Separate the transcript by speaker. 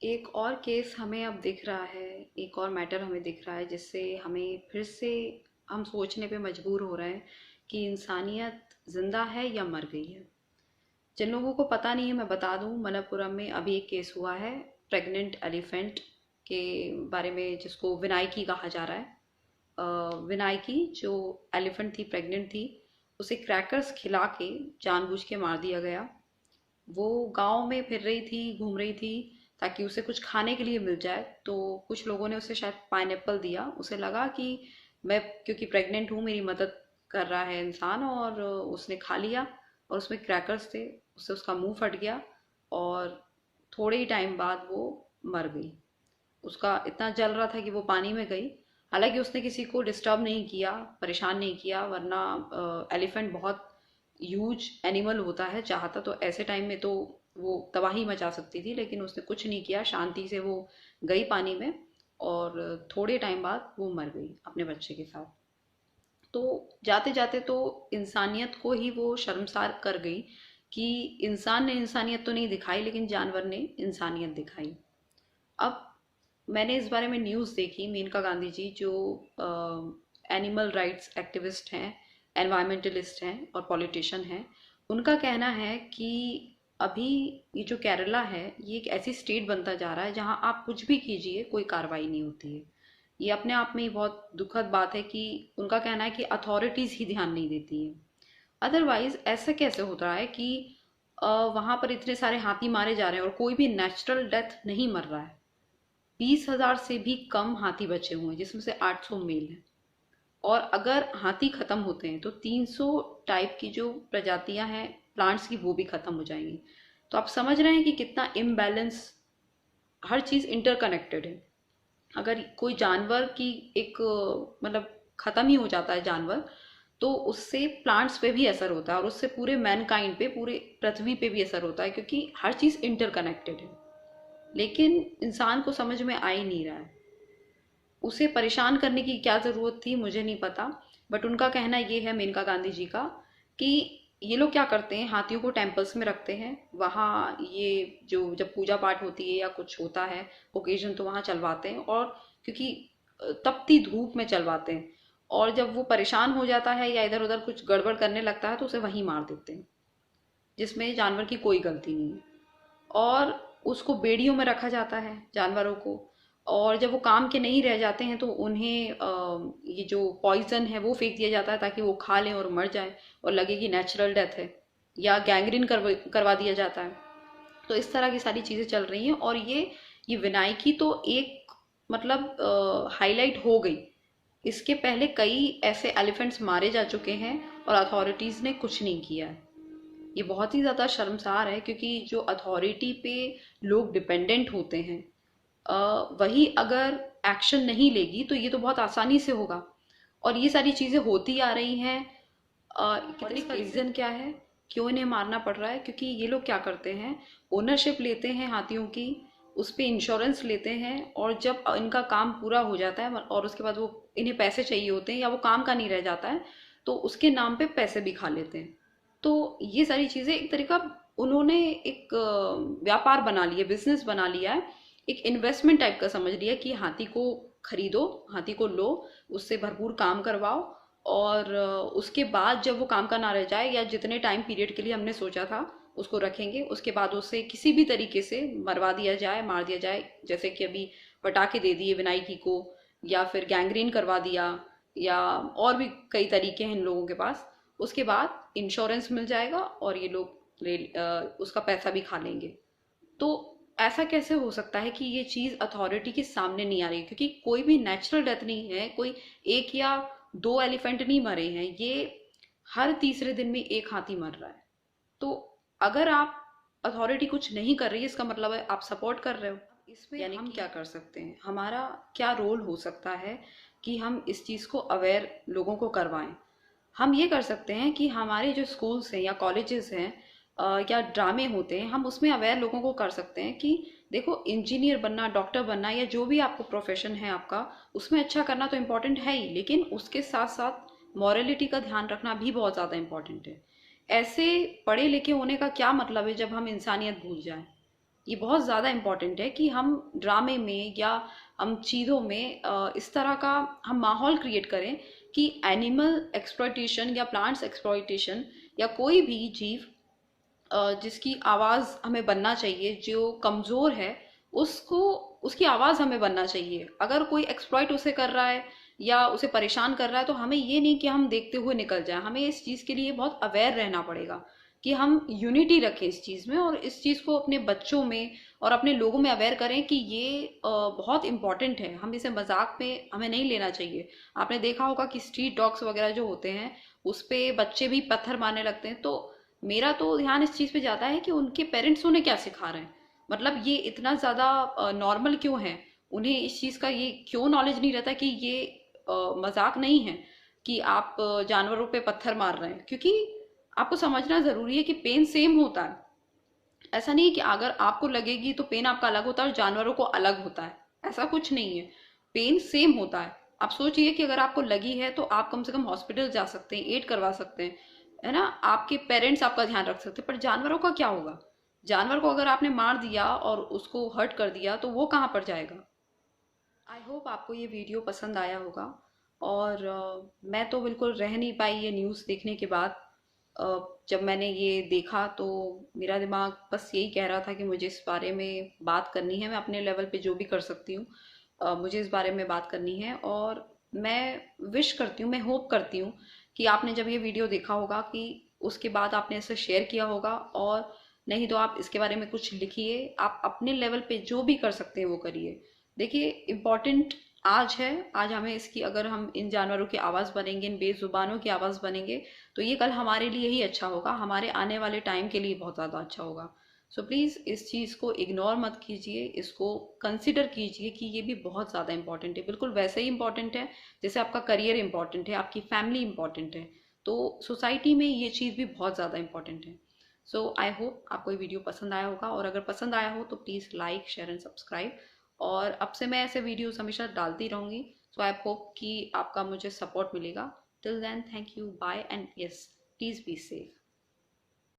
Speaker 1: एक और केस हमें अब दिख रहा है, एक और मैटर हमें दिख रहा है जिससे हमें फिर से हम सोचने पे मजबूर हो रहे हैं कि इंसानियत जिंदा है या मर गई है। जिन लोगों को पता नहीं है मैं बता दूं, मलप्पुरम में अभी एक केस हुआ है प्रेग्नेंट एलिफेंट के बारे में, जिसको विनायकी कहा जा रहा है। विनायकी जो एलिफेंट थी, प्रेग्नेंट थी, उसे क्रैकर्स खिला के जानबूझ के मार दिया गया। वो गांव में फिर रही थी, घूम रही थी ताकि उसे कुछ खाने के लिए मिल जाए। तो कुछ लोगों ने उसे शायद पाइनएप्पल दिया। उसे लगा कि मैं क्योंकि प्रेग्नेंट हूँ मेरी मदद कर रहा है इंसान, और उसने खा लिया। और उसमें क्रैकर्स थे, उससे उसका मुंह फट गया और थोड़े ही टाइम बाद वो मर गई। उसका इतना जल रहा था कि वो पानी में गई। हालांकि उसने किसी को डिस्टर्ब नहीं किया, परेशान नहीं किया, वरना एलिफेंट बहुत ह्यूज एनिमल होता है, चाहता तो ऐसे टाइम में तो वो तबाही मचा सकती थी, लेकिन उसने कुछ नहीं किया, शांति से वो गई पानी में और थोड़े टाइम बाद वो मर गई अपने बच्चे के साथ। तो जाते जाते तो इंसानियत को ही वो शर्मसार कर गई कि इंसान ने इंसानियत तो नहीं दिखाई, लेकिन जानवर ने इंसानियत दिखाई। अब मैंने इस बारे में न्यूज़ देखी, मेनका गांधी जी जो एनिमल राइट्स एक्टिविस्ट हैं, एनवायरमेंटलिस्ट हैं और पॉलिटिशियन हैं, उनका कहना है कि अभी ये जो केरला है ये एक ऐसी स्टेट बनता जा रहा है जहां आप कुछ भी कीजिए कोई कार्रवाई नहीं होती है। ये अपने आप में ही बहुत दुखद बात है कि उनका कहना है कि अथॉरिटीज़ ही ध्यान नहीं देती हैं। अदरवाइज ऐसा कैसे होता है कि वहां पर इतने सारे हाथी मारे जा रहे हैं और कोई भी नेचुरल डेथ नहीं मर रहा है। 20,000 से भी कम हाथी बचे हुए हैं, जिसमें से 800 मेल हैं। और अगर हाथी खत्म होते हैं तो 300 टाइप की जो प्रजातियां हैं प्लांट्स की, वो भी खत्म हो जाएंगी। तो आप समझ रहे हैं कि कितना इम्बैलेंस, हर चीज इंटरकनेक्टेड है। अगर कोई जानवर की एक मतलब खत्म ही हो जाता है जानवर, तो उससे प्लांट्स पे भी असर होता है और उससे पूरे मैनकाइंड पे, पूरे पृथ्वी पे भी असर होता है, क्योंकि हर चीज इंटरकनेक्टेड है। लेकिन इंसान को समझ में आ ही नहीं रहा है। उसे परेशान करने की क्या ज़रूरत थी मुझे नहीं पता। बट उनका कहना ये है, मेनका गांधी जी का, कि ये लोग क्या करते हैं, हाथियों को टेम्पल्स में रखते हैं। वहाँ ये जो जब पूजा पाठ होती है या कुछ होता है ओकेजन, तो वहाँ चलवाते हैं। और क्योंकि तपती धूप में चलवाते हैं, और जब वो परेशान हो जाता है या इधर उधर कुछ गड़बड़ करने लगता है तो उसे वहीं मार देते हैं, जिसमें जानवर की कोई गलती नहीं है। और उसको बेड़ियों में रखा जाता है जानवरों को। और जब वो काम के नहीं रह जाते हैं तो उन्हें ये जो पॉइजन है वो फेंक दिया जाता है ताकि वो खा लें और मर जाएं और लगे कि नेचुरल डेथ है। या गैंग्रीन करवा दिया जाता है। तो इस तरह की सारी चीज़ें चल रही हैं। और ये विनायकी तो एक मतलब हाईलाइट हो गई। इसके पहले कई ऐसे एलिफेंट्स मारे जा चुके हैं और अथॉरिटीज़ ने कुछ नहीं किया है। ये बहुत ही ज़्यादा शर्मसार है, क्योंकि जो अथॉरिटी पे लोग डिपेंडेंट होते हैं, वही अगर एक्शन नहीं लेगी तो ये तो बहुत आसानी से होगा। और ये सारी चीज़ें होती आ रही हैं। और इसका रीज़न क्या है, क्यों इन्हें मारना पड़ रहा है? क्योंकि ये लोग क्या करते हैं, ओनरशिप लेते हैं हाथियों की, उस पे इंश्योरेंस लेते हैं, और जब इनका काम पूरा हो जाता है और उसके बाद वो इन्हें पैसे चाहिए होते हैं या वो काम का नहीं रह जाता है, तो उसके नाम पे पैसे भी खा लेते हैं। तो ये सारी चीज़ें एक तरीका, उन्होंने एक व्यापार बना लिया, बिजनेस बना लिया है, एक इन्वेस्टमेंट टाइप का समझ लिया कि हाथी को खरीदो, हाथी को लो, उससे भरपूर काम करवाओ, और उसके बाद जब वो काम का ना रह जाए, या जितने टाइम पीरियड के लिए हमने सोचा था उसको रखेंगे, उसके बाद उसे किसी भी तरीके से मरवा दिया जाए, मार दिया जाए। जैसे कि अभी पटाखे दे दिए विनायकी को, या फिर गैंग्रीन करवा दिया, या और भी कई तरीके हैं इन लोगों के पास। उसके बाद इंश्योरेंस मिल जाएगा और ये लोग उसका पैसा भी खा लेंगे। तो ऐसा कैसे हो सकता है कि ये चीज अथॉरिटी के सामने नहीं आ रही? क्योंकि कोई भी नेचुरल डेथ नहीं है, कोई एक या दो एलिफेंट नहीं मरे हैं, ये हर तीसरे दिन में एक हाथी मर रहा है। तो अगर आप अथॉरिटी कुछ नहीं कर रही है, इसका मतलब है आप सपोर्ट कर रहे हो। इसमें यानी हम क्या कर सकते हैं, हमारा क्या रोल हो सकता है कि हम इस चीज को अवेयर लोगों को करवाएं? हम ये कर सकते हैं कि हमारे जो स्कूल्स हैं या कॉलेजेस हैं, या ड्रामे होते हैं, हम उसमें अवेयर लोगों को कर सकते हैं कि देखो, इंजीनियर बनना, डॉक्टर बनना, या जो भी आपको प्रोफेशन है आपका, उसमें अच्छा करना तो इम्पोर्टेंट है ही, लेकिन उसके साथ साथ मॉरलिटी का ध्यान रखना भी बहुत ज़्यादा इम्पोर्टेंट है। ऐसे पढ़े लिखे होने का क्या मतलब है जब हम इंसानियत भूल जाएं? ये बहुत ज़्यादा इम्पोर्टेंट है कि हम ड्रामे में या हम चीज़ों में इस तरह का हम माहौल क्रिएट करें कि एनिमल एक्सप्लॉयटेशन या प्लांट्स एक्सप्लॉयटेशन या कोई भी जीव जिसकी आवाज़ हमें बनना चाहिए, जो कमज़ोर है, उसको उसकी आवाज़ हमें बनना चाहिए। अगर कोई एक्सप्लॉइट उसे कर रहा है या उसे परेशान कर रहा है तो हमें ये नहीं कि हम देखते हुए निकल जाएं, हमें इस चीज़ के लिए बहुत अवेयर रहना पड़ेगा कि हम यूनिटी रखें इस चीज़ में, और इस चीज़ को अपने बच्चों में और अपने लोगों में अवेयर करें कि ये बहुत इंपॉर्टेंट है। हम इसे मजाक में हमें नहीं लेना चाहिए। आपने देखा होगा कि स्ट्रीट डॉग्स वगैरह जो होते हैं उस पे बच्चे भी पत्थर मारने लगते हैं। तो मेरा तो ध्यान इस चीज़ पे जाता है कि उनके पेरेंट्स उन्हें क्या सिखा रहे हैं, मतलब ये इतना ज़्यादा नॉर्मल क्यों है, उन्हें इस चीज़ का ये क्यों नॉलेज नहीं रहता कि ये मजाक नहीं है कि आप जानवरों पे पत्थर मार रहे हैं। क्योंकि आपको समझना ज़रूरी है कि पेन सेम होता है। ऐसा नहीं है कि अगर आपको लगेगी तो पेन आपका अलग होता है और जानवरों को अलग होता है, ऐसा कुछ नहीं है। पेन सेम होता है। आप सोचिए कि अगर आपको लगी है तो आप कम से कम हॉस्पिटल जा सकते हैं, एड करवा सकते हैं, है ना, आपके पेरेंट्स आपका ध्यान रख सकते हैं। पर जानवरों का क्या होगा? जानवर को अगर आपने मार दिया और उसको हर्ट कर दिया तो वो कहाँ पर जाएगा? आई होप आपको ये वीडियो पसंद आया होगा। और मैं तो बिल्कुल रह नहीं पाई ये न्यूज़ देखने के बाद। जब मैंने ये देखा तो मेरा दिमाग बस यही कह रहा था कि मुझे इस बारे में बात करनी है। मैं अपने लेवल पे जो भी कर सकती हूँ मुझे इस बारे में बात करनी है। और मैं विश करती हूँ, मैं होप करती हूँ कि आपने जब ये वीडियो देखा होगा कि उसके बाद आपने इसे शेयर किया होगा, और नहीं तो आप इसके बारे में कुछ लिखिए। आप अपने लेवल पे जो भी कर सकते हैं वो करिए। देखिए, इम्पॉर्टेंट आज है। आज हमें इसकी, अगर हम इन जानवरों की आवाज़ बनेंगे, इन बेजुबानों की आवाज़ बनेंगे, तो ये कल हमारे लिए ही अच्छा होगा, हमारे आने वाले टाइम के लिए बहुत ज़्यादा अच्छा होगा। सो प्लीज़ इस चीज़ को इग्नोर मत कीजिए, इसको कंसिडर कीजिए कि ये भी बहुत ज़्यादा इंपॉर्टेंट है। बिल्कुल वैसे ही इंपॉर्टेंट है जैसे आपका करियर इंपॉर्टेंट है, आपकी फैमिली इंपॉर्टेंट है। तो सोसाइटी में ये चीज़ भी बहुत ज़्यादा इंपॉर्टेंट है। सो आई होप आपको ये वीडियो पसंद आया होगा, और अगर पसंद आया हो तो please like, share and subscribe. और अब से मैं ऐसे वीडियोस हमेशा डालती रहूँगी। सो आई होप कि आपका मुझे सपोर्ट मिलेगा। Till then, thank you, bye, and yes, please be safe.